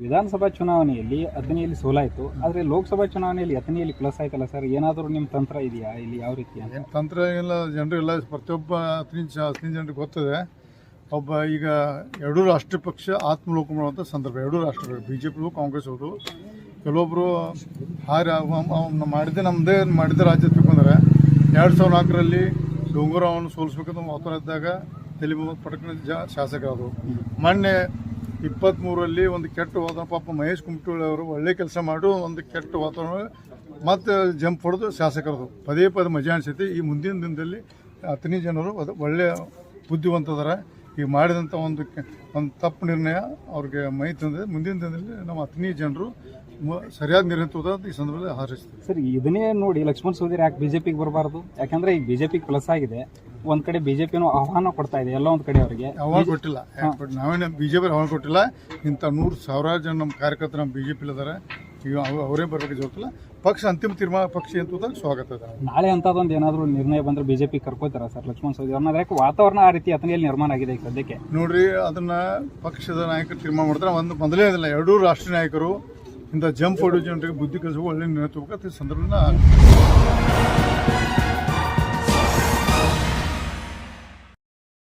ವಿಧಾನಸಭಾ ಚುನಾವಣೆಯಲ್ಲಿ ಅಥಣಿಯಲ್ಲಿ ಸೋಲಾಯಿತು, ಆದರೆ ಲೋಕಸಭಾ ಚುನಾವಣೆಯಲ್ಲಿ ಅಥಣಿಯಲ್ಲಿ ಪ್ಲಸ್ ಆಯ್ತಲ್ಲ ಸರ್, ಏನಾದರೂ ನಿಮ್ಮ ತಂತ್ರ ಇದೆಯಾ ಇಲ್ಲಿ? ಯಾವ ರೀತಿ ಅಂತ? ಏನು ತಂತ್ರ ಇಲ್ಲ, ಜನರೆಲ್ಲ ಪ್ರತಿಯೊಬ್ಬ ಹತ್ತನೇ ಜನರಿಗೆ ಗೊತ್ತದೆ. ಒಬ್ಬ ಈಗ ಎರಡೂ ರಾಷ್ಟ್ರೀಯ ಪಕ್ಷ ಆತ್ಮಲೋಕ ಮಾಡುವಂಥ ಸಂದರ್ಭ. ಎರಡೂ ರಾಷ್ಟ್ರಗಳು ಬಿ ಜೆ ಪಿಗೂ ಕಾಂಗ್ರೆಸ್ ಅವರು ಕೆಲವೊಬ್ಬರು ನಮ್ಮದೇ ಮಾಡಿದ ರಾಜ್ಯ ತಿಳ್ಕೊಂಡ್ರೆ 2004ರಲ್ಲಿ ಡೋಂಗೂರವನ್ನು ಸೋಲಿಸ್ಬೇಕಂತ ಮಾತನಾಡಿದಾಗ ಇದ್ದಾಗ ತಲೆ ಪಟಕನ ಶಾಸಕರಾದರು. ಮೊನ್ನೆ 23ರಲ್ಲಿ ಒಂದು ಕೆಟ್ಟ ವಾತಾವರಣ, ಪಾಪ ಮಹೇಶ್ ಕುಮಟಳ್ಳಿ ಅವರು ಒಳ್ಳೆ ಕೆಲಸ ಮಾಡಿ ಒಂದು ಕೆಟ್ಟ ವಾತಾವರಣ ಮತ್ತು ಜಂಪ್ ಹೊಡೆದು ಶಾಸಕರದು ಪದೇ ಪದೇ ಮಜಾ ಅನಿಸೈತಿ. ಈ ಮುಂದಿನ ದಿನದಲ್ಲಿ ಅಥಣಿ ಜನರು ಅದು ಒಳ್ಳೆಯ ಬುದ್ಧಿವಂತದಾರ. ಈಗ ಮಾಡಿದಂಥ ಒಂದು ತಪ್ಪು ನಿರ್ಣಯ ಅವ್ರಿಗೆ ಮೈ ತಂದಿದೆ. ಮುಂದಿನ ದಿನದಲ್ಲಿ ನಮ್ಮ ಅಥಣಿ ಜನರು ಸರಿಯಾದ ನಿರ್ಣಯ ತೋದ ಈ ಸಂದರ್ಭದಲ್ಲಿ ಹಾರೈಸ್ತೀವಿ. ಸರ್, ಇದನ್ನೇ ನೋಡಿ ಲಕ್ಷ್ಮಣ ಸವದಿ ಯಾಕೆ ಬಿಜೆಪಿಗೆ ಬರಬಾರ್ದು? ಯಾಕಂದ್ರೆ ಈಗ ಬಿಜೆಪಿಗೆ ಪ್ಲಸ್ ಆಗಿದೆ, ಒಂದ್ ಕಡೆ ಬಿಜೆಪಿನೂ ಆಹ್ವಾನ ಕೊಡ್ತಾ ಇದೆ ಎಲ್ಲ ಒಂದ್ ಕಡೆ ಅವರಿಗೆ. ಆಹ್ವಾನ ಕೊಟ್ಟಿಲ್ಲ, ನಾವೇನು ಬಿಜೆಪಿ ಆಹ್ವಾನ ಕೊಟ್ಟಿಲ್ಲ. ಇಂಥ 100,000 ಜನ ನಮ್ಮ ಕಾರ್ಯಕರ್ತರು ನಮ್ಮ ಬಿಜೆಪಿ ಇದ್ದಾರೆ. ಈಗ ಅವರೇ ಬರಬೇಕು ಜೊತೆಲ್ಲ ಪಕ್ಷ ಅಂತಿಮ ತೀರ್ಮಾನ ಪಕ್ಷ ಅಂತ ಸ್ವಾಗತ ಇದೆ. ನಾಳೆ ಅಂತದೊಂದು ಏನಾದರೂ ನಿರ್ಣಯ ಬಂದ್ರೆ ಬಿಜೆಪಿ ಕರ್ಕೋತಾರ ಸರ್ ಲಕ್ಷ್ಮಣ ಸವದಿ ಅವ್ರನ್ನ? ಯಾಕೆ ವಾತಾವರಣ ಆ ರೀತಿ ಅಥಣಿಯಲ್ಲಿ ನಿರ್ಮಾಣ ಆಗಿದೆ ಈಗ ಸದ್ಯಕ್ಕೆ? ನೋಡ್ರಿ, ಅದನ್ನ ಪಕ್ಷದ ನಾಯಕರು ತೀರ್ಮಾನ ಮಾಡ್ತಾರೆ. ಒಂದು ಮೊದಲೇ ಇಲ್ಲ, ಎರಡೂ ರಾಷ್ಟ್ರೀಯ ನಾಯಕರು ಇಂಥ ಜಂಪ್ ಹೊಡೋ ಜನರಿಗೆ ಬುದ್ಧಿ ಕಲಿಸುವ ಒಳ್ಳೆ ನಿರ್ಣಯ ತಗೋಬೇಕು. ಸಂದರ್ಭದಲ್ಲಿ